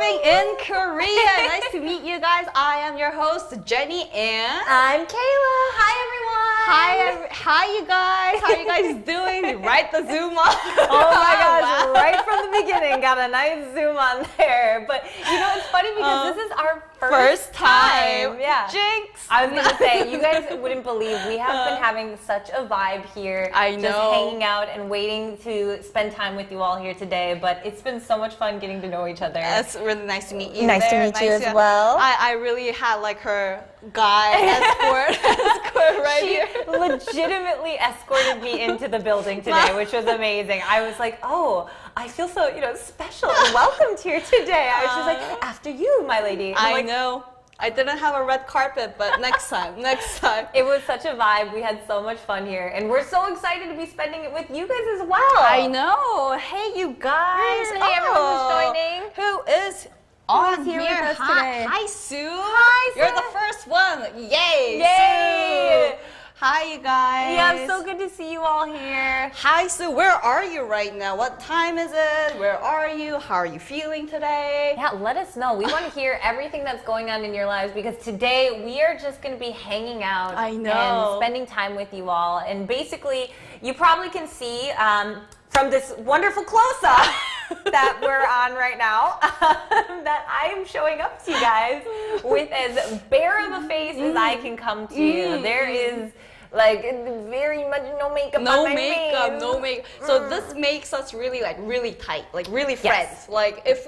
living in Korea. Nice to meet you guys. I am your host, Jenny, and I'm Kayla. Hi, everyone. Hi, you guys. How are you guys doing? Right the zoom on. Oh my gosh, right from the beginning, got a nice zoom on there. But you know, it's funny because this is our first time. Yeah. Jinx. I was going to say, you guys wouldn't believe we have been having such a vibe here. I know. Just hanging out and waiting to spend time with you all here today. But it's been so much fun getting to know each other. It's really nice to meet you. Nice to meet you as well. I really had like her guy escort right here. She legitimately escorted me into the building today, which was amazing. I was like, oh, I feel so, special and welcomed here today. I was just like, after you, my lady. I know. I didn't have a red carpet, but next time, next time. It was such a vibe. We had so much fun here. And we're so excited to be spending it with you guys as well. I know. Hey, you guys. Hey, everyone who's joining. Who is on here with us today? Hi, Sue. Hi, Sue. You're the first one. Yay. Yay. Sue. Hi, you guys. Yeah, so good to see you all here. Hi, Sue. Where are you right now? What time is it? Where are you? How are you feeling today? Yeah, let us know. We want to hear everything that's going on in your lives because today we are just going to be hanging out and spending time with you all. And basically, you probably can see from this wonderful close-up that we're on right now that I'm showing up to you guys with as bare of a face as I can come to you. There is like very much no makeup on my face. No makeup. So this makes us really tight, like really friends. Yes. Like if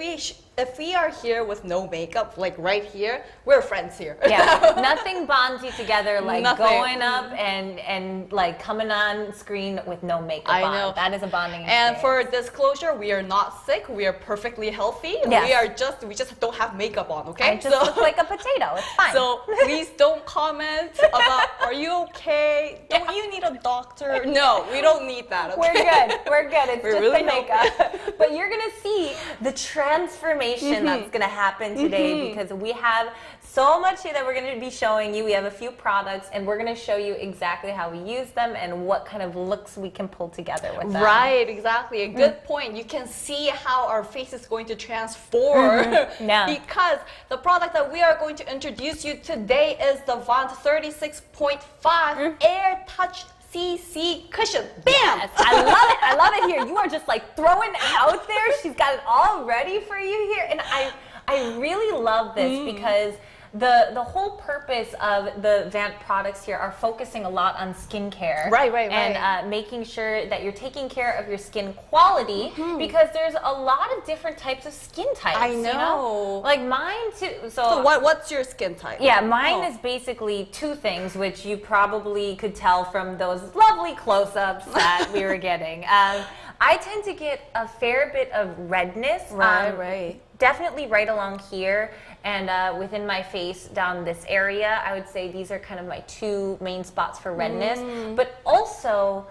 we are here with no makeup, like right here, we're friends here. Yeah, nothing bonds you together like Nothing. going up and like coming on screen with no makeup I on. know. That is a bonding And experience. for disclosure, we are not sick. We are perfectly healthy. Yes. We just don't have makeup on, okay? I just look like a potato. It's fine. So please don't comment about, are you okay? Don't you need a doctor? No, we don't need that, okay? We're good. We're good. It's We're just really the makeup. But you're going to see the transformation that's going to happen today because we have so much here that we're going to be showing you. We have a few products and we're going to show you exactly how we use them and what kind of looks we can pull together with them. Right, exactly. A good point. You can see how our face is going to transform because the product that we are going to introduce you today is the VANT365 Air Touch CC cushion. Bam! Yes, I love it. I love it here. You are just like throwing it out there. She's got it all ready for you here. And I really love this because the whole purpose of the Vant products here are focusing a lot on skincare. Right. And making sure that you're taking care of your skin quality because there's a lot of different types of skin types. I know. Like mine too. So what's your skin type? Yeah, mine is basically two things, which you probably could tell from those lovely close-ups that we were getting. I tend to get a fair bit of redness. Right. Definitely right along here and within my face down this area. I would say these are kind of my two main spots for redness. But also,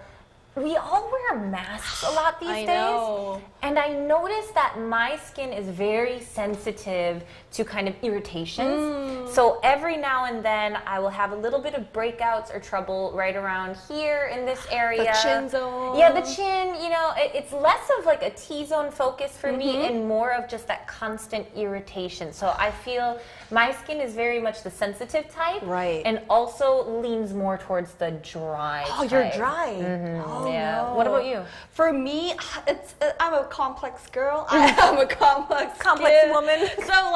we all wear masks a lot these days. And I noticed that my skin is very sensitive to kind of irritations. So every now and then I will have a little bit of breakouts or trouble right around here in this area. The chin zone. Yeah, the chin, it's less of like a T-zone focus for me and more of just that constant irritation. So I feel my skin is very much the sensitive type. Right. And also leans more towards the dry type. You're dry. Yeah. No. What about you? For me, I'm a complex girl. I am a complex woman. So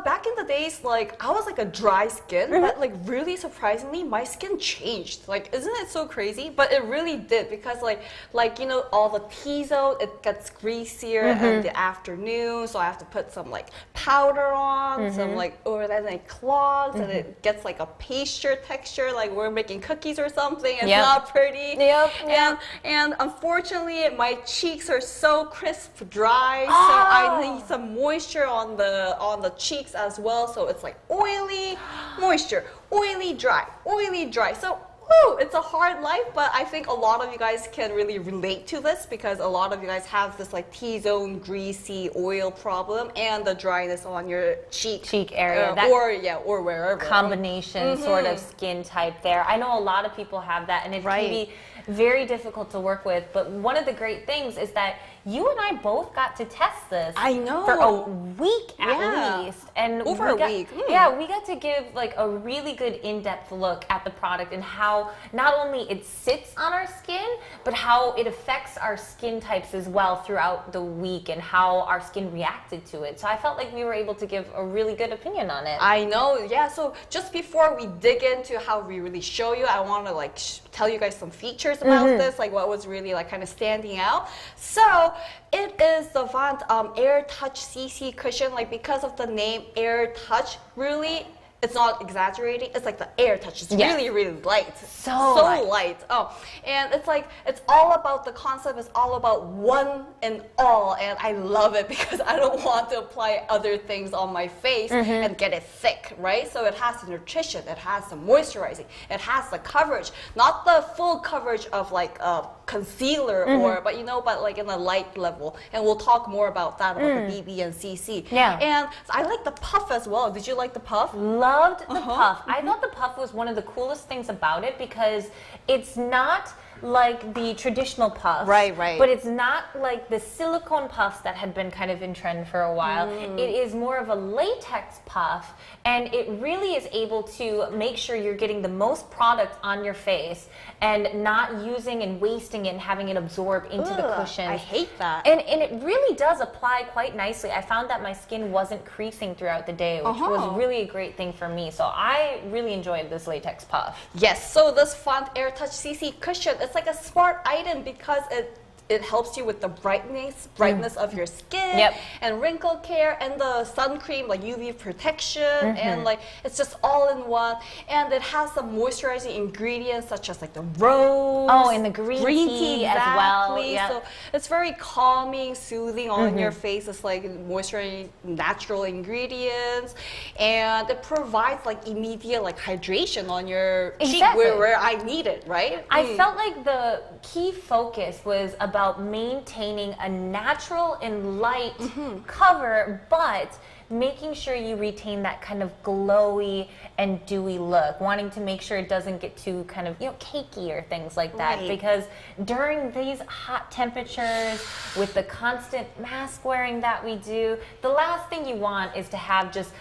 back in the days, like I was like a dry skin, but like really surprisingly, my skin changed. Like, isn't it so crazy? But it really did because all the T-zone, it gets greasier in the afternoon, so I have to put some like powder on, or then it clogs and it gets like a pasture texture, like we're making cookies or something. It's not pretty. And unfortunately, my cheeks are so crisp, dry, so I need some moisture on the cheeks as well. So it's like oily, moisture, oily, dry, oily, dry. So it's a hard life, but I think a lot of you guys can really relate to this because a lot of you guys have this like T-zone greasy oil problem and the dryness on your cheek area, or wherever. Combination sort of skin type there. I know a lot of people have that, and it can be very difficult to work with. But one of the great things is that you and I both got to test this. I know. For a week at least. And over a week. Yeah, we got to give like a really good in-depth look at the product and how not only it sits on our skin, but how it affects our skin types as well throughout the week and how our skin reacted to it. So I felt like we were able to give a really good opinion on it. I know, yeah. So just before we dig into how we really show you, I want to like tell you guys some features about this, like what was really like kind of standing out. So it is the VANT Air Touch CC cushion. Like because of the name Air Touch, really, it's not exaggerating. It's like the air touch. It's really, really light. So light. Oh, and it's like, it's all about, the concept is all about one and all. And I love it because I don't want to apply other things on my face and get it thick, right? So it has the nutrition, it has the moisturizing, it has the coverage, not the full coverage of like concealer or, but you know, but like in a light level. And we'll talk more about that, about the BB and CC. Yeah. And I like the puff as well. Did you like the puff? Loved the puff. I thought the puff was one of the coolest things about it because it's not like the traditional puff. Right. But it's not like the silicone puffs that had been kind of in trend for a while. It is more of a latex puff, and it really is able to make sure you're getting the most product on your face and not using and wasting it and having it absorb into the cushion. I hate that. And it really does apply quite nicely. I found that my skin wasn't creasing throughout the day, which was really a great thing for me. So I really enjoyed this latex puff. Yes, so this VANT Air Touch CC cushion, it's like a smart item because it helps you with the brightness of your skin and wrinkle care and the sun cream, like UV protection, and like it's just all in one. And it has some moisturizing ingredients such as like the rose. Oh, and the green tea as well. Yep. So it's very calming, soothing on your face. It's like moisturizing natural ingredients, and it provides like immediate like hydration on your cheek where I need it, right? I felt like the key focus was about maintaining a natural and light cover, but making sure you retain that kind of glowy and dewy look, wanting to make sure it doesn't get too kind of, you know, cakey or things like that. Because during these hot temperatures, with the constant mask wearing that we do, the last thing you want is to have just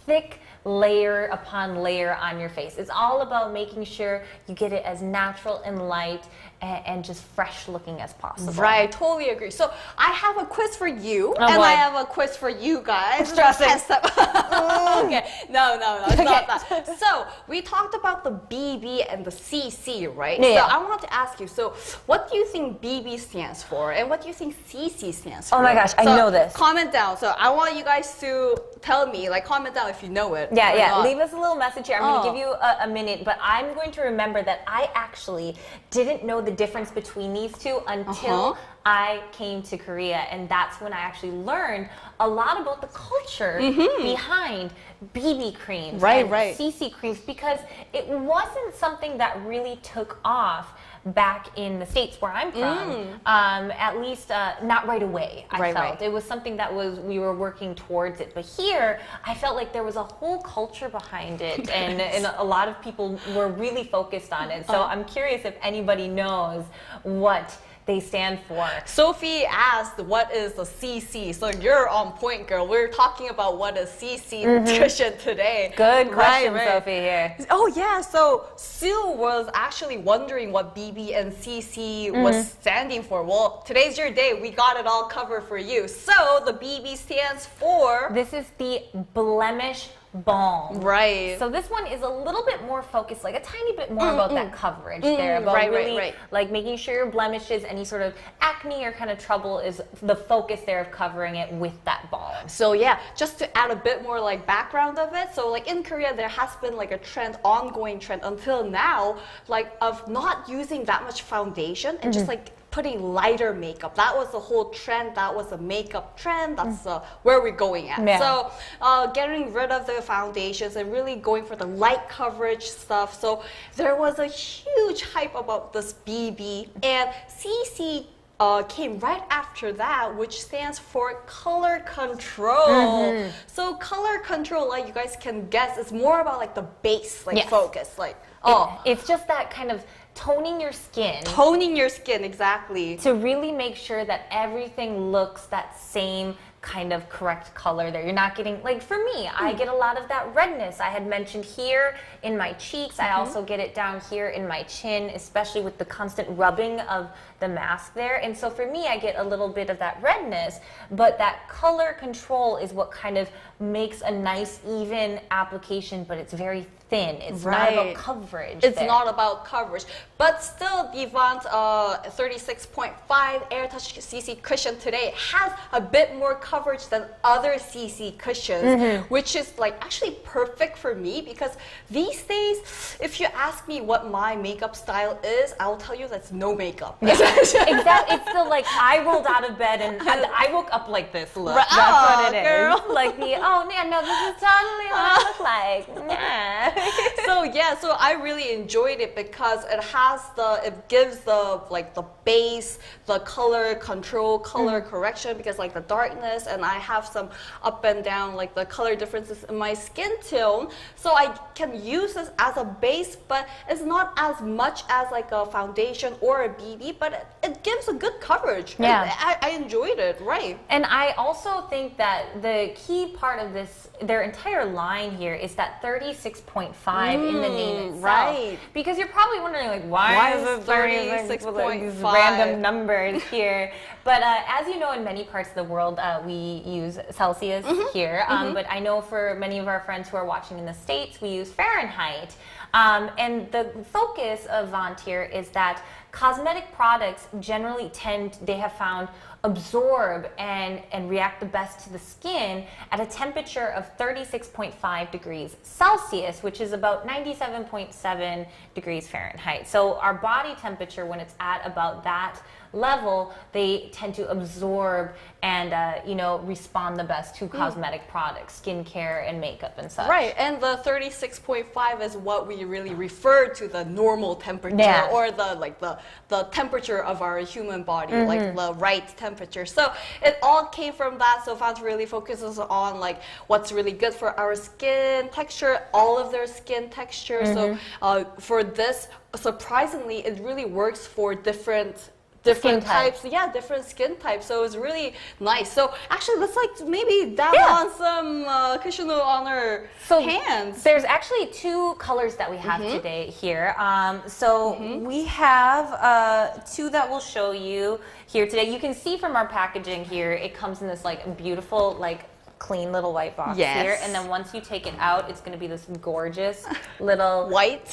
thick layer upon layer on your face. It's all about making sure you get it as natural and light and just fresh looking as possible. Right, totally agree. So I have a quiz for you, and I have a quiz for you guys. Stressing. Okay, no, it's not that. So we talked about the BB and the CC, right? Yeah. So I want to ask you, so what do you think BB stands for, and what do you think CC stands for? Oh my gosh, I know this. Comment down. So I want you guys to tell me, like comment down if you know it. Yeah. Leave us a little message here. I'm going to give you a minute, but I'm going to remember that I actually didn't know the difference between these two until I came to Korea, and that's when I actually learned a lot about the culture behind BB creams and CC creams, because it wasn't something that really took off back in the States where I'm from, at least not right away. I felt it was something that we were working towards it, but here I felt like there was a whole culture behind it, and a lot of people were really focused on it. So I'm curious if anybody knows what they stand for. Sophie asked, what is the CC? So you're on point, girl. We're talking about what is CC cushion today. Good question, Sophie here. Oh yeah, so Sue was actually wondering what BB and CC was standing for. Well, today's your day. We got it all covered for you. So the BB stands for... This is the Blemish Balm. Right. So this one is a little bit more focused, like a tiny bit more about that coverage there. About really like making sure your blemishes, any sort of acne or kind of trouble, is the focus there of covering it with that balm. So yeah, just to add a bit more like background of it. So like in Korea, there has been like a trend, ongoing trend until now, like of not using that much foundation and just like putting lighter makeup. That was the whole trend. That was a makeup trend. That's where we're going at. Yeah. So getting rid of the foundations and really going for the light coverage stuff. So there was a huge hype about this BB, and CC came right after that, which stands for color control. So color control, like you guys can guess, is more about like the base, like focus, like it's just that kind of toning your skin. Toning your skin, exactly. To really make sure that everything looks that same kind of correct color there. You're not getting, like for me, I get a lot of that redness. I had mentioned here in my cheeks. I also get it down here in my chin, especially with the constant rubbing of the mask there. And so for me, I get a little bit of that redness, but that color control is what kind of makes a nice even application, but it's very thin. It's not about coverage. It's not about coverage, but still the VANT 36.5 AirTouch CC cushion today has a bit more coverage than other CC cushions, which is like actually perfect for me, because these days, if you ask me what my makeup style is, I'll tell you that's no makeup. Exactly. It's the like I rolled out of bed and I woke up like this look. That's what it is. Girl. Like the no, this is totally what I look like. Nah. So I really enjoyed it because it gives the base, the color control, color correction, because like the darkness, and I have some up and down like the color differences in my skin tone. So I can use this as a base, but it's not as much as like a foundation or a BB, but it gives a good coverage. Yeah. I enjoyed it, right? And I also think that the key part of this, their entire line here, is that 36.5 in the name itself. Right. Because you're probably wondering, like, why is it 36.5? Random numbers here. But as you know, in many parts of the world, we use Celsius here. But I know for many of our friends who are watching in the States, we use Fahrenheit. And the focus of VANT here is that cosmetic products generally they have found, absorb and react the best to the skin at a temperature of 36.5 degrees Celsius, which is about 97.7 degrees Fahrenheit. So our body temperature, when it's at about that level, they tend to absorb and respond the best to cosmetic products, skincare and makeup and such. Right, and the 36.5 is what we really refer to the normal temperature, or the temperature of our human body, like the right temperature. So it all came from that. So VANT really focuses on like what's really good for our skin texture, all of their skin texture. So for this, surprisingly, it really works for different types. Yeah, different skin types. So it's really nice. So actually, let's maybe dab on some cushion on our hands. There's actually two colors that we have today here. We have two that we'll show you here today. You can see from our packaging here, it comes in this like beautiful clean little white box here, and then once you take it out, it's going to be this gorgeous little white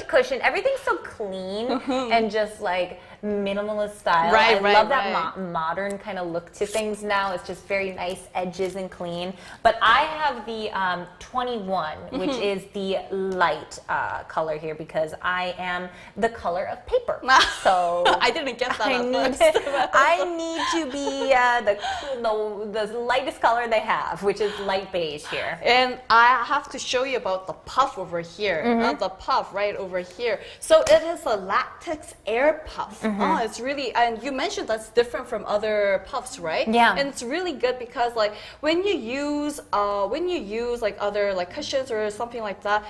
cushion. Everything's so clean and just like minimalist style. I love that modern kind of look to things now. It's just very nice edges and clean. But I have the 21, which is the light color here, because I am the color of paper. So I didn't get that. I need to be the lightest color they have, which is light beige here. And I have to show you about the puff over here. The puff right over here. So it is a latex air puff. It's really, and you mentioned that's different from other puffs, right? Yeah. And it's really good because like when you use like other like cushions or something like that,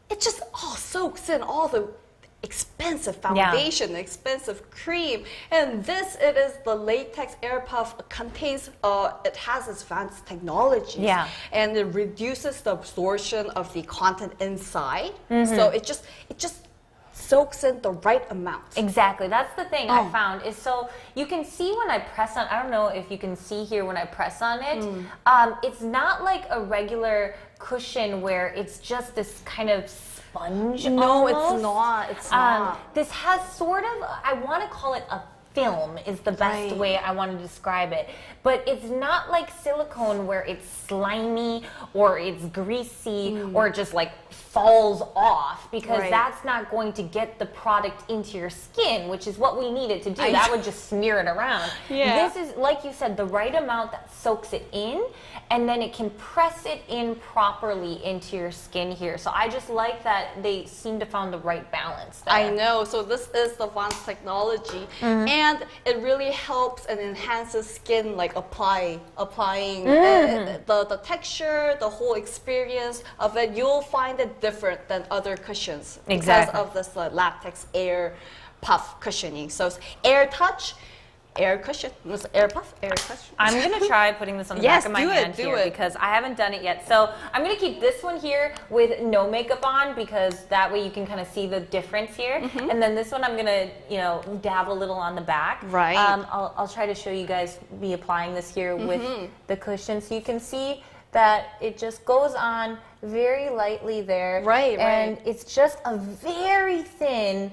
it just all soaks in all the expensive foundation, expensive cream. And it is the latex air puff contains, it has advanced technologies, and it reduces the absorption of the content inside. So it just soaks in the right amount. Exactly. That's the thing I found is, so you can see when I press on, I don't know if you can see here when I press on it, it's not like a regular cushion where it's just this kind of sponge. No, almost. it's not. It's not. This has sort of, I want to call it a film is the best way I want to describe it. But it's not like silicone where it's slimy or it's greasy or it just like falls off, because that's not going to get the product into your skin, which is what we need it to do. That would just smear it around. This is, like you said, the right amount that soaks it in, and then it can press it in properly into your skin here. So I just like that they seem to find the right balance there. I know. So this is the VANT technology. And and it really helps and enhances skin, like applying the texture, the whole experience of it. You'll find it different than other cushions because of this latex air puff cushioning. So it's air touch, air cushion, air puff, air cushion. I'm gonna try putting this on the back of my hand here because I haven't done it yet. So I'm gonna keep this one here with no makeup on because that way you can kind of see the difference here. And then this one I'm gonna, you know, dab a little on the back. Right. I'll try to show you guys me applying this here with the cushion, so you can see that it just goes on very lightly there. Right. And it's just a very thin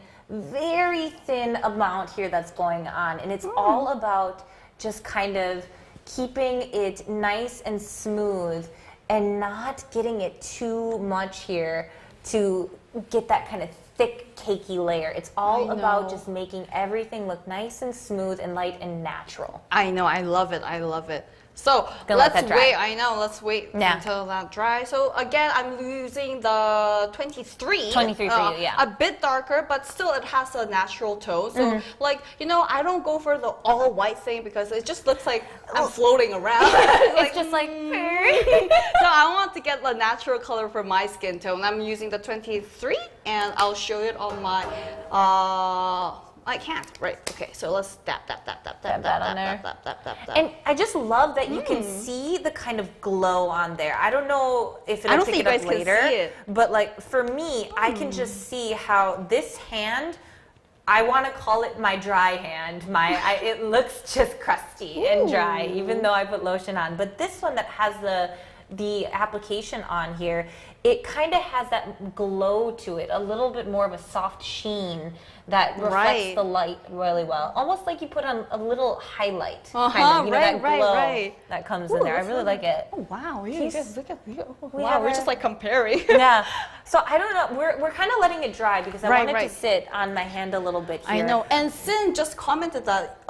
amount here that's going on, and it's all about just kind of keeping it nice and smooth and not getting it too much here to get that kind of thick cakey layer. It's all about just making everything look nice and smooth and light and natural. I know, I love it, I love it. So let's wait, let's wait until that dries. So again, I'm using the 23. 23 for you, yeah. A bit darker, but still it has a natural tone. So like, you know, I don't go for the all white thing because it just looks like I'm floating around. It's just like, so I want to get the natural color for my skin tone. I'm using the 23 and I'll show it on my, I can't. Right. Okay. So let's dab that on there. And I just love that you can see the kind of glow on there. I don't know if it'll pick it up later, but like for me, I can just see how this hand, I want to call it my dry hand. It looks just crusty and dry, even though I put lotion on. But this one that has the application on here, it kind of has that glow to it, a little bit more of a soft sheen that reflects the light really well. Almost like you put on a little highlight, kind of, you know, that glow that comes in there. I really like it. Oh, wow. You guys look at wow, we're just like comparing. Yeah. So I don't know, we're kind of letting it dry because I want it to sit on my hand a little bit here. I know. And Sin just commented that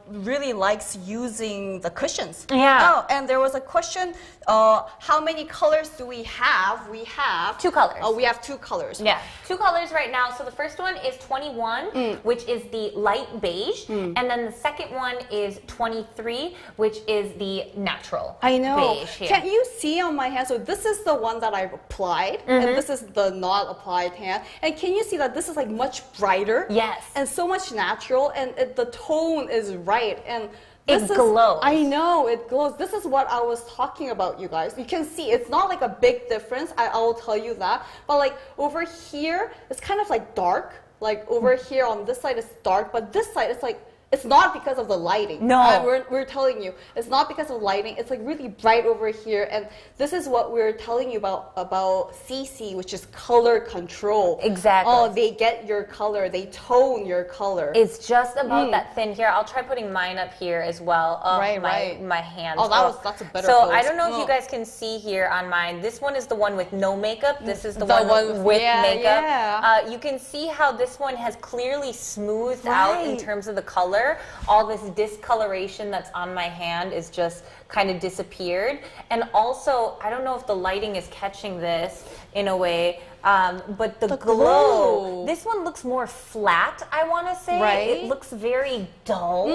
really likes using the cushions. Yeah. Oh, and there was a question, how many colors do we have? We have 2 colors. Oh, we have 2 colors. Yeah, 2 colors right now. So the first one is 21, which is the light beige, and then the second one is 23, which is the natural beige here. Can you see on my hand? So this is the one that I've applied, and this is the not applied hand. And can you see that this is like much brighter? Yes. And so much natural, and the tone is right. And it glows. I know, it glows. This is what I was talking about, you guys. You can see it's not like a big difference. I will tell you that. But like over here, it's kind of like dark. Like over here on this side, it's dark. But this side, it's like, it's not because of the lighting. No. We're telling you, it's not because of lighting. It's like really bright over here. And this is what we're telling you about CC, which is color control. Exactly. Oh, they get your color. They tone your color. It's just about that thin here. I'll try putting mine up here as well. My hand. Oh, that's a better So pose. I don't know if you guys can see here on mine. This one is the one with no makeup. This is the one with makeup. Yeah. You can see how this one has clearly smoothed out in terms of the color. All this discoloration that's on my hand is just kind of disappeared. And also, I don't know if the lighting is catching this in a way, but the glow. This one looks more flat, I want to say. It looks very dull.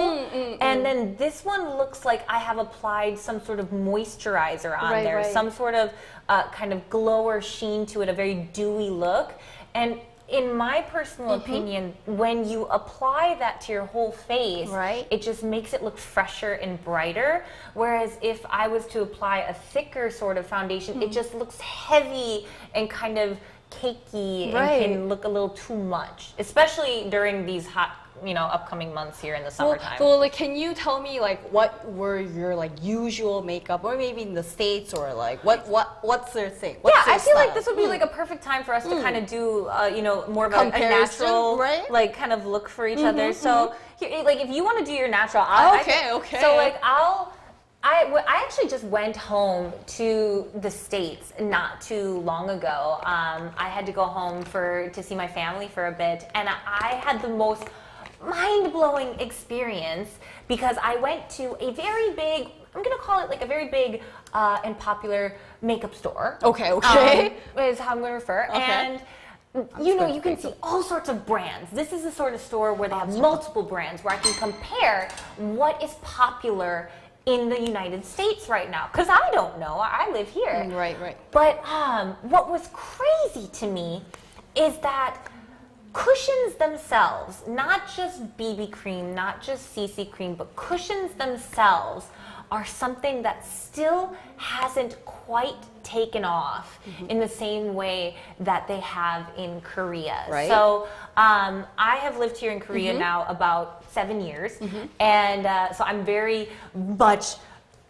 And then this one looks like I have applied some sort of moisturizer on there, some sort of kind of glow or sheen to it, a very dewy look. And in my personal opinion, when you apply that to your whole face, it just makes it look fresher and brighter. Whereas if I was to apply a thicker sort of foundation, it just looks heavy and kind of cakey and can look a little too much, especially during these hot, you know, upcoming months here in the summertime. Well, like, can you tell me like what were your like usual makeup, or maybe in the States, or like what's their thing? What's their I feel style? like this would be like a perfect time for us to kind of do, you know, more of a natural, like kind of look for each other. So, like, if you want to do your natural, okay. So like I actually just went home to the States not too long ago. I had to go home to see my family for a bit, and I had the most mind-blowing experience because I went to a very big, I'm gonna call it like a very big and popular makeup store. Okay. Is how I'm gonna refer. And you know, you can see all sorts of brands. This is the sort of store where they have multiple brands, where I can compare what is popular in the United States right now. Because I don't know, I live here. Right. But what was crazy to me is that cushions themselves, not just BB cream, not just CC cream, but cushions themselves are something that still hasn't quite taken off in the same way that they have in Korea. Right. So I have lived here in Korea now about 7 years, and so I'm very much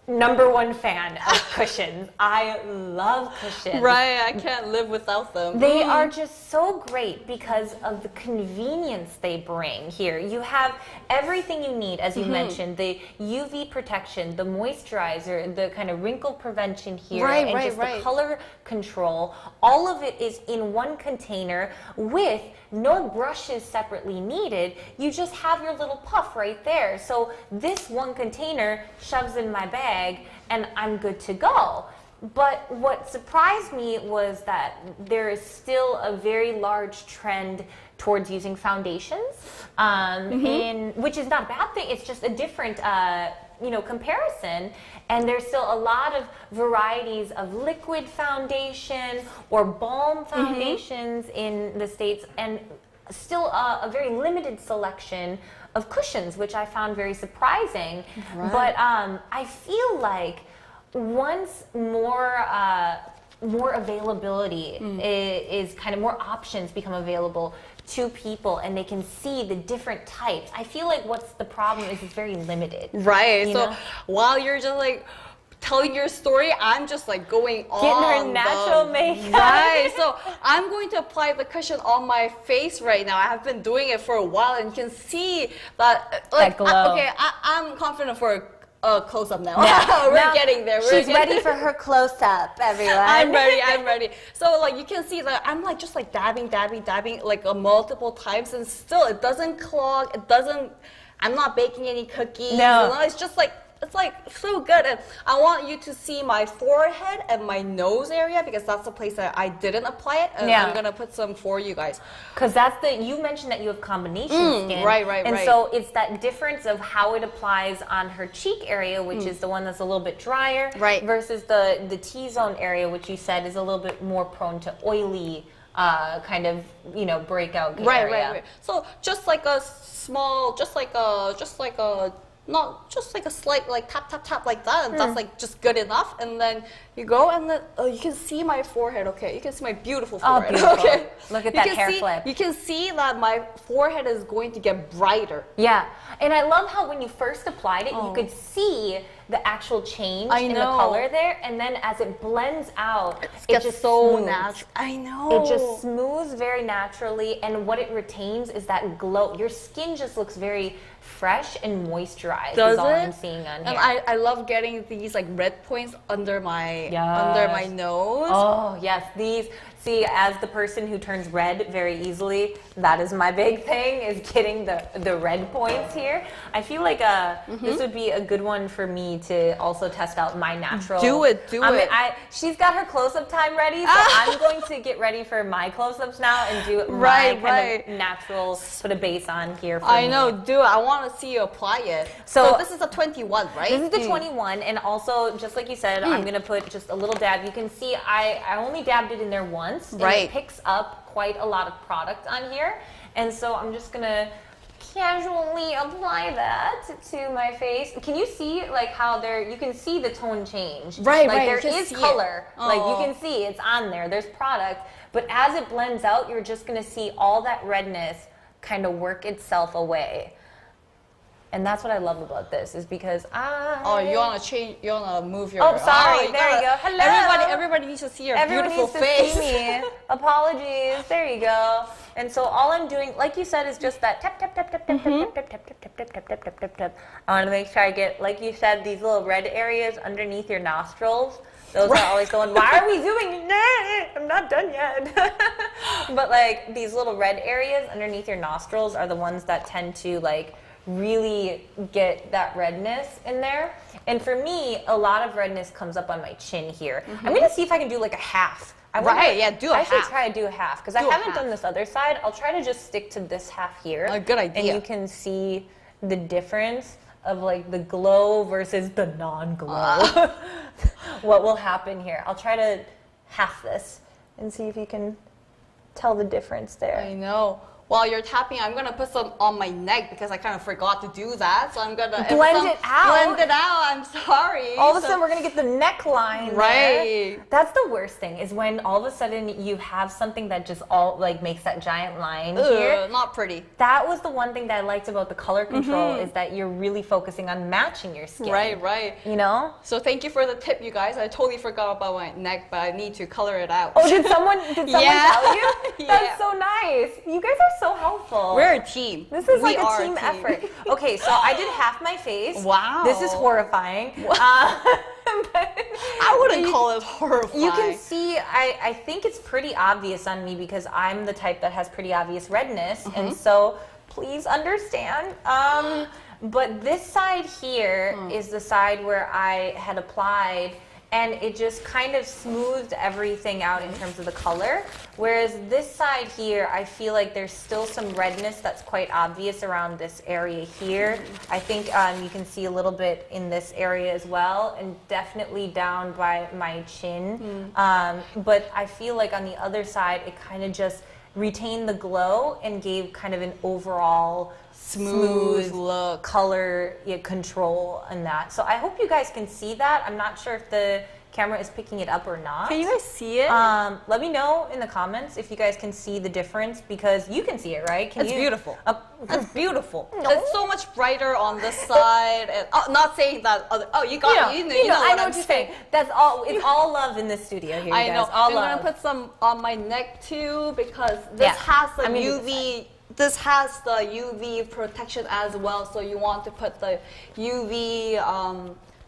#1 fan of cushions. I love cushions. Right, I can't live without them. They are just so great because of the convenience they bring here. You have everything you need, as you mentioned, the UV protection, the moisturizer, the kind of wrinkle prevention here, the color control. All of it is in one container with no brushes separately needed. You just have your little puff right there. So this one container shoves in my bag and I'm good to go. But what surprised me was that there is still a very large trend towards using foundations, which is not a bad thing. It's just a different comparison. And there's still a lot of varieties of liquid foundation or balm foundations in the States, and still a very limited selection of cushions, which I found very surprising. Right. But I feel like once more availability is kind of more options become available to people, and they can see the different types. I feel like what's the problem is it's very limited. Right. So while you're just like telling your story, I'm just like going on. Getting her natural makeup. Right. So I'm going to apply the cushion on my face right now. I have been doing it for a while, and you can see that. Like, that glow. I'm confident for a close-up now. Yeah. We're getting there. She's ready for her close-up, everyone. I'm ready. So like you can see that I'm like just like dabbing like multiple times, and still it doesn't clog. It doesn't. I'm not baking any cookies. No. It's just like. It's like so good, and I want you to see my forehead and my nose area, because that's the place that I didn't apply it, and I'm gonna put some for you guys. Because you mentioned that you have combination skin, right. And so it's that difference of how it applies on her cheek area, which is the one that's a little bit drier, versus the T-zone area, which you said is a little bit more prone to oily kind of breakout area. Right. So just like a small, not just like a slight like tap like that, and that's like just good enough. And then you go, and then you can see my forehead. Okay, you can see my beautiful forehead. Beautiful. Okay, look at that hair flip. You can see that my forehead is going to get brighter. Yeah, and I love how when you first applied it, you could see the actual change in the color there, and then as it blends out, it just so natural. I know. It just smooths very naturally, and what it retains is that glow. Your skin just looks very fresh and moisturized. Does is all it? I'm seeing on here. And I love getting these like red points under my nose. Oh yes, these. See, as the person who turns red very easily, that is my big thing, is getting the red points here. I feel like this would be a good one for me to also test out my natural. Do it. She's got her close-up time ready, so I'm going to get ready for my close-ups now and do my kind of natural, put a base on here for me. I know, do it. I want to see you apply it. So this is a 21, right? This is the 21, and also, just like you said, I'm going to put just a little dab. You can see I only dabbed it in there once. And it picks up quite a lot of product on here, and so I'm just gonna casually apply that to my face. Can you see like how you can see the tone change? Like there is color, like you can see it's on there, there's product, but as it blends out, you're just gonna see all that redness kind of work itself away. And that's what I love about this, is because you wanna move your... Oh, sorry, there you go. Hello! Everybody needs to see your Everyone beautiful needs to face. see me. Apologies, there you go. And so all I'm doing, like you said, is just that tap, tap, tap, tap, tap, tap, tap, tap, tap, tap, tap, tap, tap, tap, tap, tap. I want to make sure I get, like you said, these little red areas underneath your nostrils. Those are always going, why are we zooming? Nah, I'm not done yet. But like these little red areas underneath your nostrils are the ones that tend to like really get that redness in there. And for me, a lot of redness comes up on my chin here. I'm gonna see if I can do like a half I should try to do a half because I haven't done this other side. I'll try to just stick to this half here. A good idea. And you can see the difference of like the glow versus the non-glow. What will happen here? I'll try to half this and see if you can tell the difference there. I know. While you're tapping, I'm gonna put some on my neck because I kind of forgot to do that. So I'm gonna blend it out. Blend it out. I'm sorry. All of a sudden, we're gonna get the neckline. Right. There. That's the worst thing is when all of a sudden you have something that just all like makes that giant line here. Not pretty. That was the one thing that I liked about the color control is that you're really focusing on matching your skin. Right. You know. So thank you for the tip, you guys. I totally forgot about my neck, but I need to color it out. Oh, did someone tell you? That's so nice. You guys are so helpful. We're a team. This is like a team effort. Okay, so I did half my face. Wow. This is horrifying. I wouldn't call it horrifying. You can see, I think it's pretty obvious on me because I'm the type that has pretty obvious redness. And so please understand. But this side here is the side where I had applied and it just kind of smoothed everything out in terms of the color. Whereas this side here, I feel like there's still some redness that's quite obvious around this area here. I think you can see a little bit in this area as well, and definitely down by my chin. But I feel like on the other side, it kind of just retained the glow and gave kind of an overall smooth look, color control and that. So I hope you guys can see that. I'm not sure if the camera is picking it up or not. Can you guys see it? Let me know in the comments if you guys can see the difference because you can see it, right? It's beautiful. It's beautiful. No. It's so much brighter on this side. And, not saying that other. Oh, you got it. You know I know what you're saying. That's all. It's all love in this studio here. I know. I'm gonna put some on my neck too because this has the UV. This has the UV protection as well, so you want to put the UV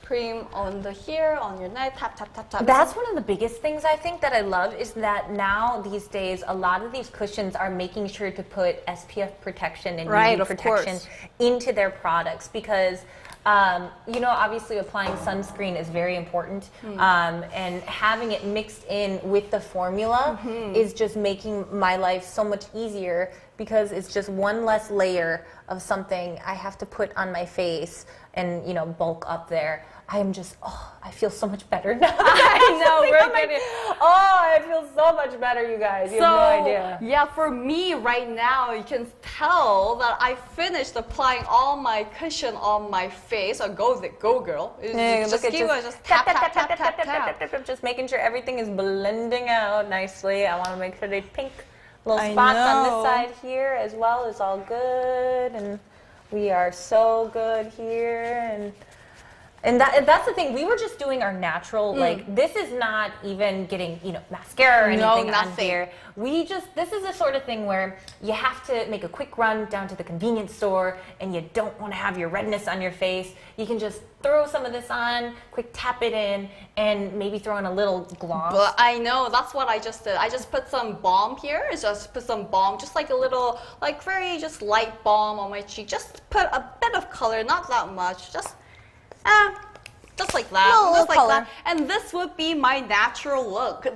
cream on on your neck, tap. That's one of the biggest things I think that I love is that now these days a lot of these cushions are making sure to put SPF protection and UV protection into their products because you know, obviously applying sunscreen is very important, and having it mixed in with the formula is just making my life so much easier because it's just one less layer of something I have to put on my face and, you know, bulk up there. I am just, I feel so much better now. I know, we're getting. I feel so much better, you guys. You have no idea. Yeah, for me right now, you can tell that I finished applying all my cushion on my face. Go girl. Just tap. Just making sure everything is blending out nicely. I want to make sure they pink little spots on this side here as well is all good. And we are so good here. And that's the thing. We were just doing our natural, like, this is not even getting, you know, mascara or anything on here. This is the sort of thing where you have to make a quick run down to the convenience store and you don't want to have your redness on your face. You can just throw some of this on, quick tap it in, and maybe throw in a little gloss. But I know, that's what I just did. I just put some balm here. Just put some balm, just like a little, like very just light balm on my cheek. Just put a bit of color, not that much. Just like that, just like that, and this would be my natural look.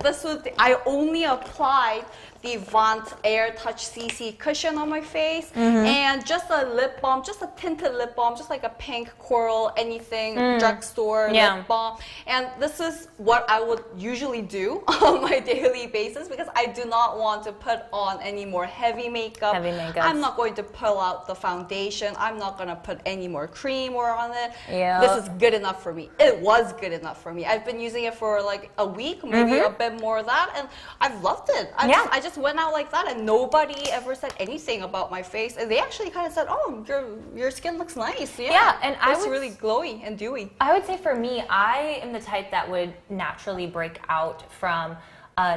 I only applied the VANT Air Touch CC cushion on my face and just a lip balm, just a tinted lip balm, just like a pink coral anything drugstore lip balm. And this is what I would usually do on my daily basis because I do not want to put on any more heavy makeup. I'm not going to pull out the foundation. I'm not going to put any more cream on it. This is good enough for me. It was good enough for me. I've been using it for like a week, maybe a bit more of that, and I've loved it. I just went out like that and nobody ever said anything about my face, and they actually kind of said, oh, your skin looks nice. And it's really glowy and dewy. I would say for me, I am the type that would naturally break out from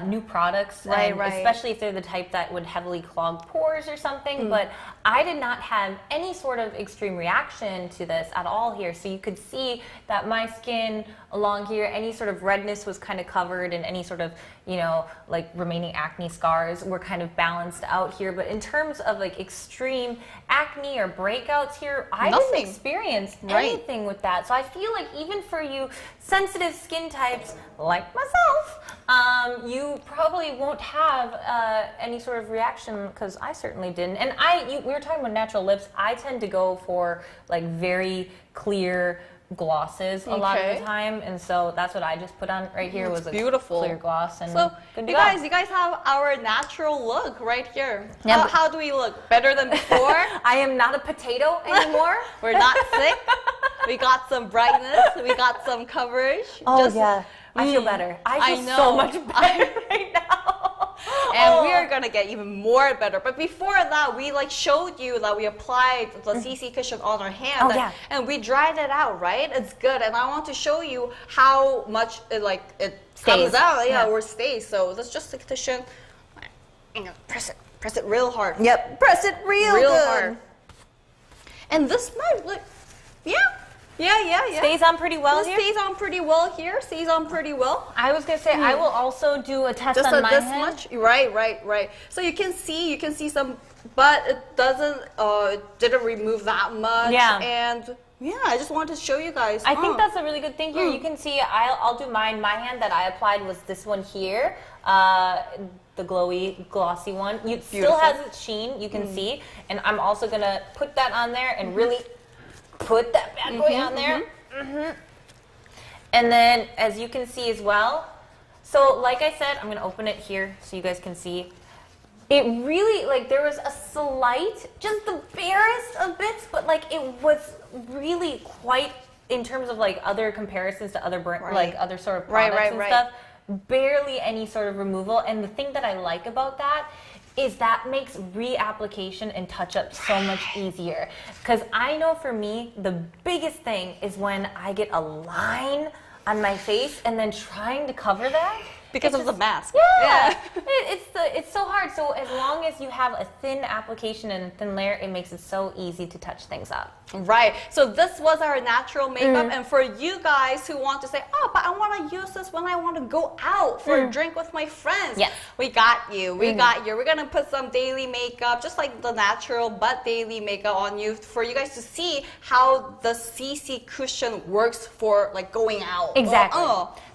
new products, especially if they're the type that would heavily clog pores or something. But I did not have any sort of extreme reaction to this at all here. So you could see that my skin along here, any sort of redness was kind of covered, and any sort of, you know, like remaining acne scars were kind of balanced out here. But in terms of like extreme acne or breakouts here, I didn't experience anything with that. So I feel like even for you sensitive skin types like myself, you probably won't have any sort of reaction, because I certainly didn't. And we were talking about natural lips. I tend to go for like very clear glosses a lot of the time, and so that's what I just put on right here. Was a beautiful clear gloss. And so you guys have our natural look right here. Yeah, how do we look? Better than before? I am not a potato anymore. We're not sick. We got some brightness. We got some coverage. Oh yeah, I feel better. I feel so much better right now. And we are gonna get even more better. But before that, we like showed you that we applied the CC cushion on our hand, and we dried it out, right? It's good, and I want to show you how much it stays comes out, or stays. So let's just take the cushion, press it real hard. Yep, press it real hard. And this might look, yeah. Stays on pretty well here? Stays on pretty well here. Stays on pretty well. I was going to say, I will also do a test on my hand. Much? Right. So you can see some, but it doesn't, didn't remove that much. Yeah. And yeah, I just wanted to show you guys. I think that's a really good thing here. You can see, I'll do mine. My hand that I applied was this one here. The glossy one. It still has its sheen, you can see. And I'm also going to put that on there and really put that bad boy on there. And then, as you can see as well, so like I said, I'm going to open it here so you guys can see. It really, like, there was a slight, just the barest of bits, but like it was really quite, in terms of like other comparisons to other like other sort of products and stuff, barely any sort of removal. And the thing that I like about that is that makes reapplication and touch-up so much easier. Because I know for me, the biggest thing is when I get a line on my face and then trying to cover that. Because of the mask. Yeah. It's so hard. So as long as you have a thin application and a thin layer, it makes it so easy to touch things up. Right. So this was our natural makeup. And for you guys who want to say, oh, but I want to use this when I want to go out for a drink with my friends. Yes. We got you. We got you. We're going to put some daily makeup, just like the natural but daily makeup on you, for you guys to see how the CC cushion works for like going out. Exactly.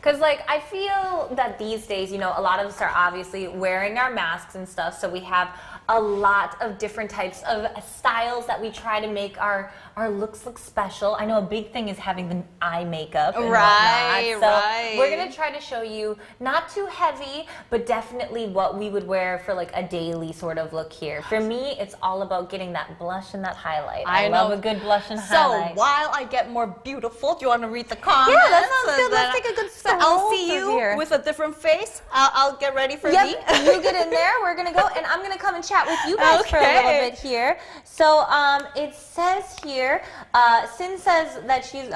Because like I feel that these days, you know, a lot of us are obviously wearing our masks and stuff, so we have a lot of different types of styles that we try to make our looks look special. I know a big thing is having the eye makeup and whatnot. So we're going to try to show you not too heavy, but definitely what we would wear for like a daily sort of look here. For me, it's all about getting that blush and that highlight. I love a good blush and highlight. So while I get more beautiful, do you want to read the comments? Yeah, that sounds good. Let's take a good stroll. I'll see you with a different face. I'll get ready for me. You get in there. We're going to go, and I'm going to come and chat with you guys for a little bit here. So it says here, Sin says that she's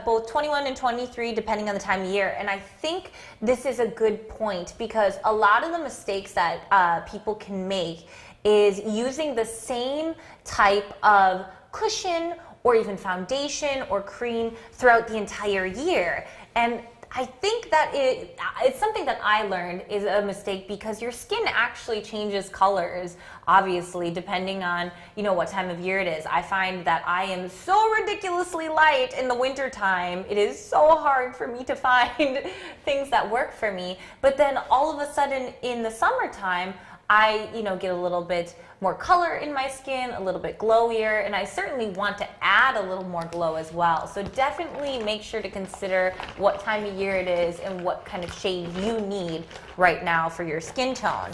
both 21 and 23 depending on the time of year, and I think this is a good point because a lot of the mistakes that people can make is using the same type of cushion or even foundation or cream throughout the entire year. And I think that it's something that I learned is a mistake because your skin actually changes colors, obviously, depending on, you know, what time of year it is. I find that I am so ridiculously light in the winter time. It is so hard for me to find things that work for me. But then all of a sudden in the summertime, I, you know, get a little bit more color in my skin, a little bit glowier, and I certainly want to add a little more glow as well. So definitely make sure to consider what time of year it is and what kind of shade you need right now for your skin tone.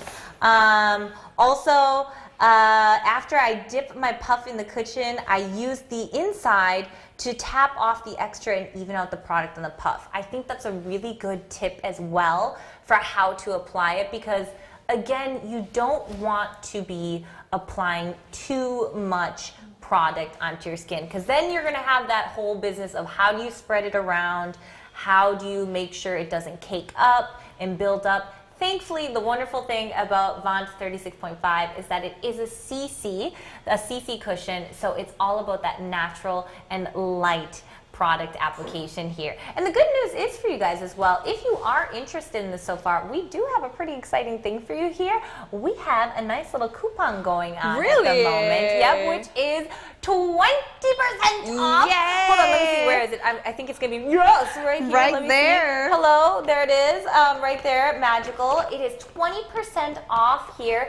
Also, after I dip my puff in the cushion, I use the inside to tap off the extra and even out the product on the puff. I think that's a really good tip as well for how to apply it because again, you don't want to be applying too much product onto your skin because then you're going to have that whole business of how do you spread it around, how do you make sure it doesn't cake up and build up. Thankfully, the wonderful thing about VANT365 is that it is a CC cushion, so it's all about that natural and light product application here. And the good news is for you guys as well, if you are interested in this so far, we do have a pretty exciting thing for you here. We have a nice little coupon going on at the moment. Yep, which is 20% off. Yay! Hold on, let me see, where is it? I think it's going to be, yes, right here. Right let me there. See. Hello, go. There it is, right there, magical. It is 20% off here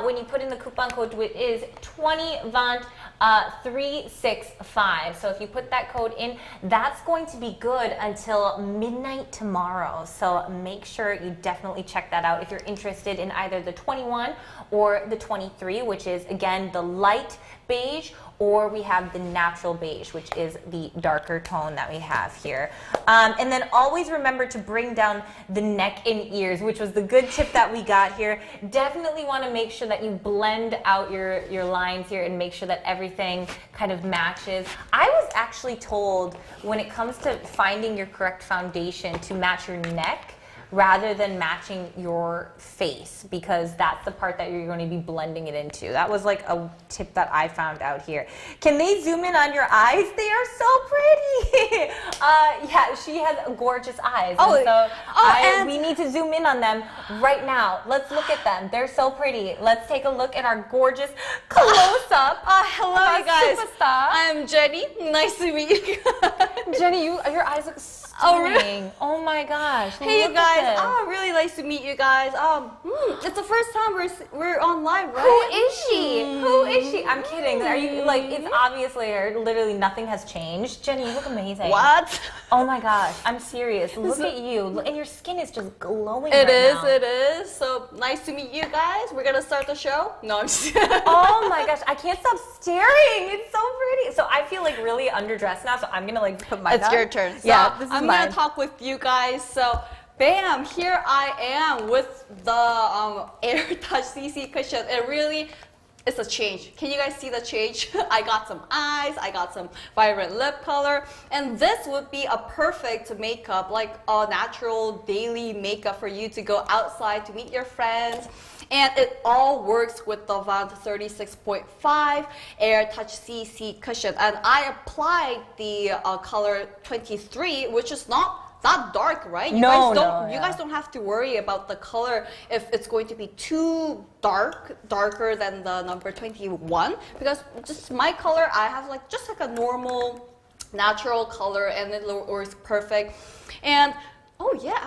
when you put in the coupon code, which is 20VANT365. So if you put that code in, that's going to be good until midnight tomorrow. So make sure you definitely check that out if you're interested in either the 21 or the 23, which is again the light beige, or we have the natural beige, which is the darker tone that we have here. And then always remember to bring down the neck and ears, which was the good tip that we got here. Definitely want to make sure that you blend out your lines here and make sure that everything kind of matches. I was actually told when it comes to finding your correct foundation to match your neck rather than matching your face, because that's the part that you're going to be blending it into. That was like a tip that I found out here. Can they zoom in on your eyes? They are so pretty. Yeah, she has gorgeous eyes. Oh, and we need to zoom in on them right now. Let's look at them. They're so pretty. Let's take a look at our gorgeous close-up. Hello, you guys. Superstar. I'm Jenny. Nice to meet you guys. Jenny, your eyes look stunning. Oh, really? Oh my gosh. Hey, you guys. Really nice to meet you guys. It's the first time we're on live, right? Who is she? Who is she? I'm kidding. Are you like? It's obviously literally nothing has changed. Jenny, you look amazing. What? Oh my gosh, I'm serious. Look at you, and your skin is just glowing. It now. It is. So nice to meet you guys. We're gonna start the show. No, I'm just Oh my gosh, I can't stop staring. It's so pretty. So I feel like really underdressed now. So I'm gonna like put my. It's your turn. So yeah, this is I'm gonna talk with you guys. So. Bam! Here I am with the Air Touch CC cushion. It really is a change. Can you guys see the change? I got some eyes, I got some vibrant lip color, and this would be a perfect makeup, like a natural daily makeup for you to go outside to meet your friends. And it all works with the VANT365 Air Touch CC cushion. And I applied the color 23, which is not dark, right? You guys don't have to worry about the color if it's going to be too darker than the number 21, because just my color, I have like just like a normal natural color, and it works perfect. And oh yeah,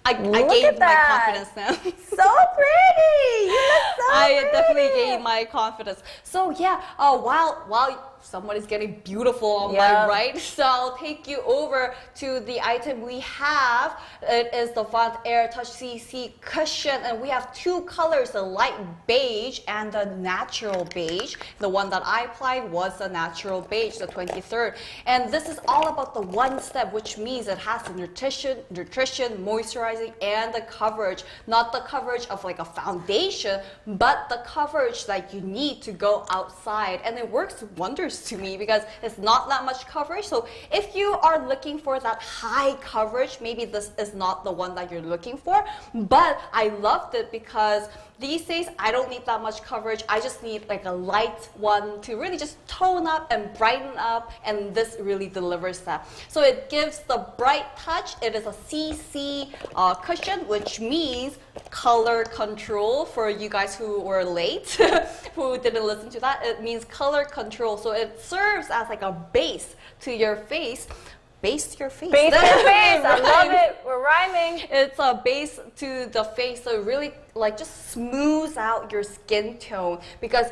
I gained my confidence now. So pretty! You look so I definitely gained my confidence. So yeah, while somebody's getting beautiful on my right, so I'll take you over to the item we have. It is the VANT Air Touch CC cushion, and we have two colors, the light beige and the natural beige. The one that I applied was the natural beige, the 23rd. And this is all about the one step, which means it has the nutrition, moisturizing, and the coverage. Not the coverage of like a foundation, but the coverage that you need to go outside. And it works wonders to me because it's not that much coverage. So if you are looking for that high coverage, maybe this is not the one that you're looking for. But I loved it because these days I don't need that much coverage. I just need like a light one to really just tone up and brighten up, and this really delivers that. So it gives the bright touch. It is a CC cushion, which means color control for you guys who were late, who didn't listen to that. It means color control. So it serves as like a base to your face. Base to your face. Base to your face. I love it. We're rhyming. It's a base to the face, so it really like just smooths out your skin tone, because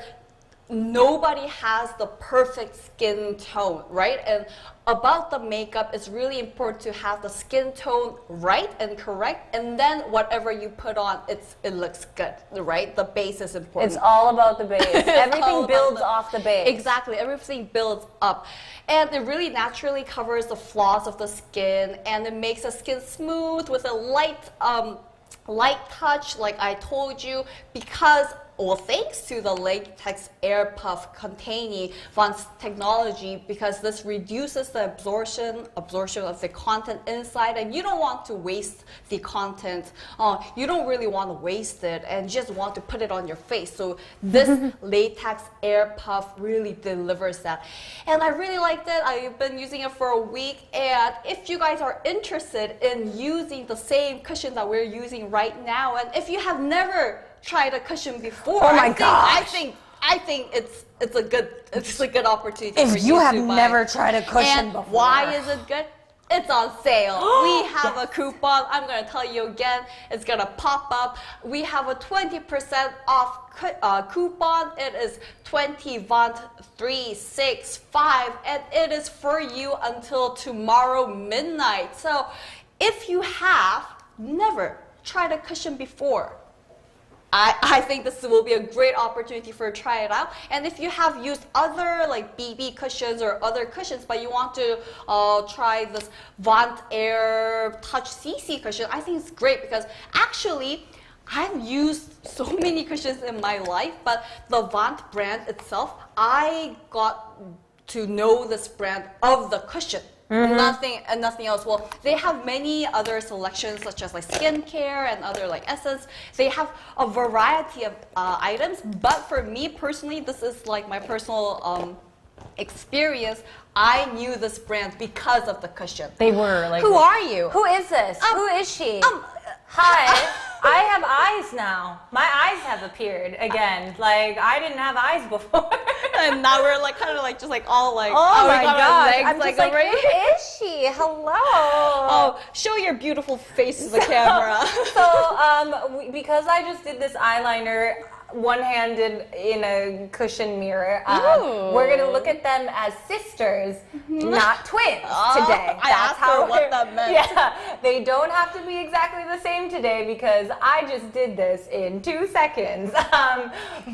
nobody has the perfect skin tone, right? And about the makeup, it's really important to have the skin tone right and correct, and then whatever you put on, it looks good, right? The base is important. It's all about the base. Everything builds off the base. Exactly, everything builds up. And it really naturally covers the flaws of the skin, and it makes the skin smooth with a light touch, like I told you, because thanks to the latex air puff containing VANT's technology, because this reduces the absorption of the content inside, and you don't want to waste the content. You don't really want to waste it and just want to put it on your face. So this latex air puff really delivers that. And I really liked it. I've been using it for a week, and if you guys are interested in using the same cushion that we're using right now, and if you have never tried a cushion before, I think it's a good opportunity. If you have never tried a cushion before, why is it good? it's on sale. We have a coupon. I'm going to tell you again. It's going to pop up. We have a 20% off coupon. It is 20 VANT365, and it is for you until tomorrow midnight. So if you have never tried a cushion before, I think this will be a great opportunity for try it out. And if you have used other like BB cushions or other cushions, but you want to try this VANT Air Touch CC cushion, I think it's great because actually I've used so many cushions in my life, but the VANT brand itself, I got to know this brand of the cushion. Nothing else. Well, they have many other selections such as like skincare and other like essence. They have a variety of items, but for me personally, this is like my personal experience. I knew this brand because of the cushion. They were like, who are you? Who is this? Who is she? Hi. I have eyes now. My eyes have appeared again. Like, I didn't have eyes before. And now we're like kind of like just like all like, oh my god, I'm like, just like, who is she? Hello. Oh, show your beautiful face to the camera. So, because I just did this eyeliner one-handed in a cushion mirror, we're gonna look at them as sisters, not twins today. I asked her what that meant. Yeah, they don't have to be exactly the same today because I just did this in 2 seconds.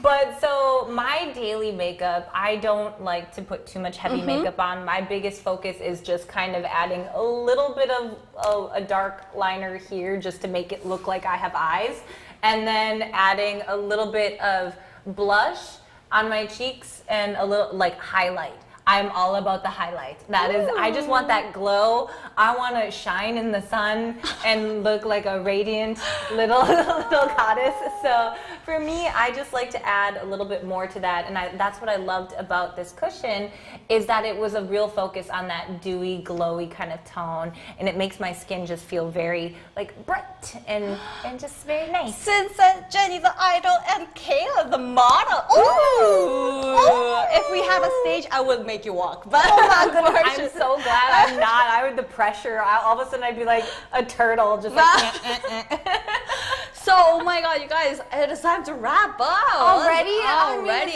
But so my daily makeup, I don't like to put too much heavy makeup on. My biggest focus is just kind of adding a little bit of a dark liner here just to make it look like I have eyes. And then adding a little bit of blush on my cheeks and a little like highlight. I'm all about the highlight. That is, I just want that glow. I want to shine in the sun and look like a radiant little goddess. So for me, I just like to add a little bit more to that. And that's what I loved about this cushion is that it was a real focus on that dewy, glowy kind of tone. And it makes my skin just feel very like bright and just very nice. Since Jenny the idol and Kayla the model. Ooh. If we had a stage, I would make you walk. But oh my goodness, I'm so glad I'm not. I would the pressure. All of a sudden I'd be like a turtle, just like. So, oh my god, you guys, it is time to wrap up. Already? Already.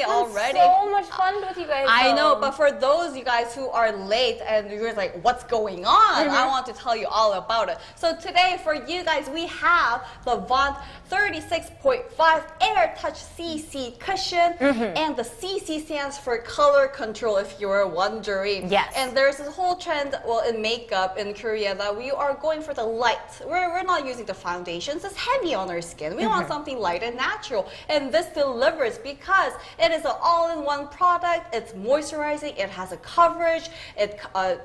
So much fun with you guys. I know, but for those you guys who are late and you're like, what's going on? I want to tell you all about it. So today for you guys, we have the VANT 36.5 Air Touch CC cushion, and the CC stands for color control, if you were wondering. Yes. And there's this whole trend, well, in makeup in Korea that we are going for the light. We're not using the foundations. It's heavy on our skin. We want something light and natural. And this delivers because it is an all-in-one product. It's moisturizing. It has a coverage. It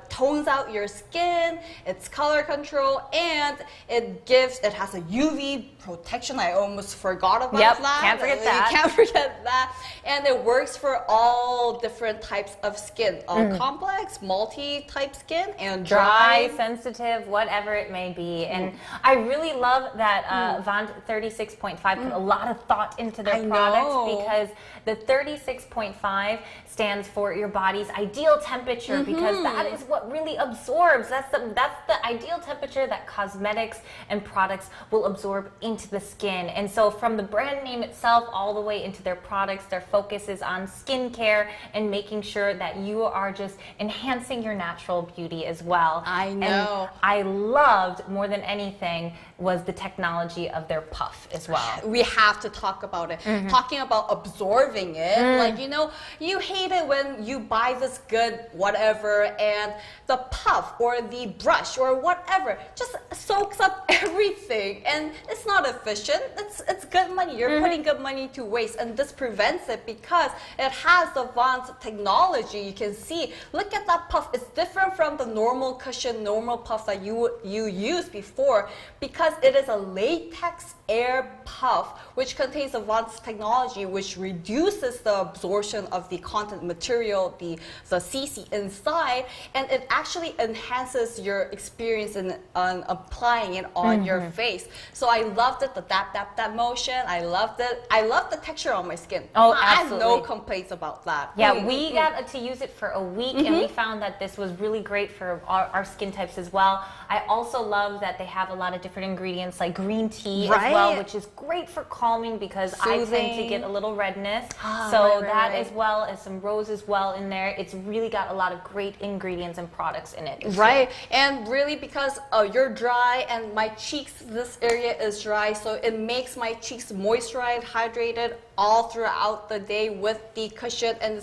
tones out your skin. It's color control. And it has a UV protection. I almost forgot about that. Can't forget that. You can't forget that. And it works for all different types of skin. Complex, multi-type skin, and dry, sensitive, whatever it may be. And I really love that VANT 36.5 put a lot of thought into their products because the 36.5 stands for your body's ideal temperature because that is what really absorbs. That's the ideal temperature that cosmetics and products will absorb into the skin. And so from the brand name itself all the way into their products, their focus is on skincare and making sure that you are just enhancing your natural beauty as well. I know. And I loved more than anything was the technology of their puff as well. We have to talk about it. Talking about absorbing it, like, you know, you hate it when you buy this good whatever and the puff or the brush or whatever just soaks up everything and it's not efficient. It's good money. You're putting good money to waste, and this prevents it because it has the VANT technology. You can see, look at that puff. It's different from the normal cushion, normal puff that you used before because it is a latex Air Puff, which contains the VANT technology, which reduces the absorption of the content material, the CC inside, and it actually enhances your experience in applying it on your face. So I loved it, the that motion. I loved it. I love the texture on my skin. Oh, absolutely. I have no complaints about that. Yeah, we got to use it for a week, and we found that this was really great for our skin types as well. I also love that they have a lot of different ingredients like green tea as well, which is great for calming because I tend to get a little redness. So that as well as some rose as well in there. It's really got a lot of great ingredients and products in it. Right, and really because you're dry and my cheeks, this area is dry, so it makes my cheeks moisturized, hydrated all throughout the day with the cushion, and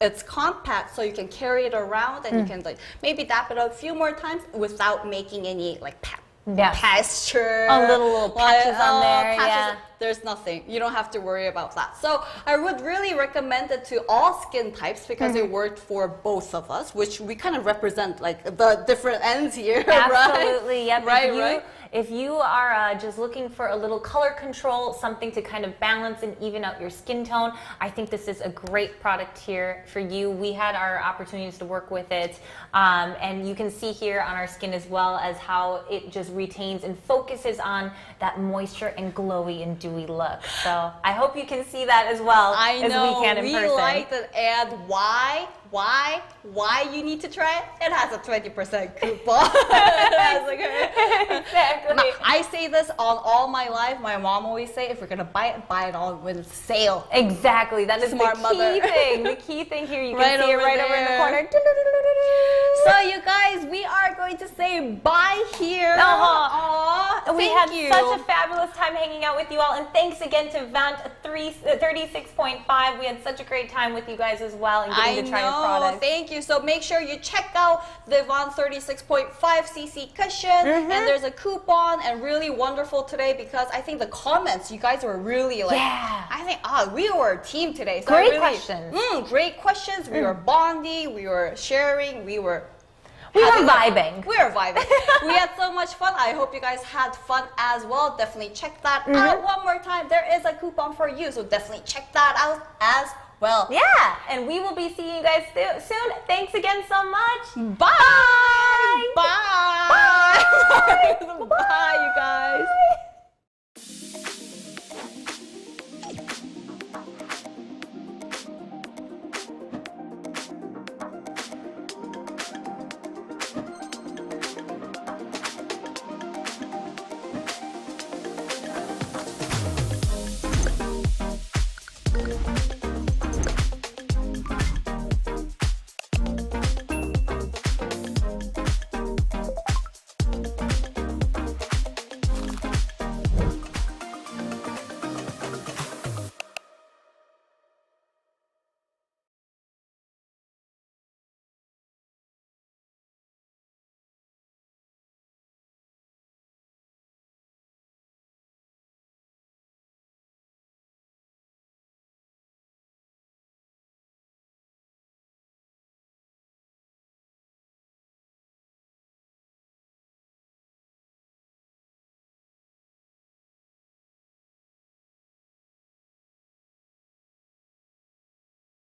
it's compact, so you can carry it around and you can like maybe dap it up a few more times without making any like pasture. Little patches on there. Patches. Yeah. There's nothing. You don't have to worry about that. So I would really recommend it to all skin types because it worked for both of us, which we kind of represent like the different ends here. Absolutely. Right? Yep. Right. If you are just looking for a little color control, something to kind of balance and even out your skin tone, I think this is a great product here for you. We had our opportunities to work with it, and you can see here on our skin as well as how it just retains and focuses on that moisture and glowy and dewy look. So I hope you can see that as well as we can in person. We like that, and why you need to try it? It has a 20% coupon. Exactly. Now, I say this on all my life. My mom always say, if you're gonna buy it all when it's sale. Exactly. That is Smart the key mother. thing. The key thing here. You can see it right over in the corner. So you guys, we are going to say bye here. We had such a fabulous time hanging out with you all, and thanks again to VANT365. We had such a great time with you guys as well, and getting to try your products. Thank you. So make sure you check out the VANT 36.5cc cushion, and there's a coupon, and really wonderful today because I think the comments, you guys were really like, I think we were a team today. So great questions. Great questions. We were bonding, we were sharing, we were vibing. We were vibing. We had so much fun. I hope you guys had fun as well. Definitely check that out one more time. There is a coupon for you, so definitely check that out as well. Yeah, and we will be seeing you guys soon. Thanks again so much. Bye. Bye. Bye, you guys.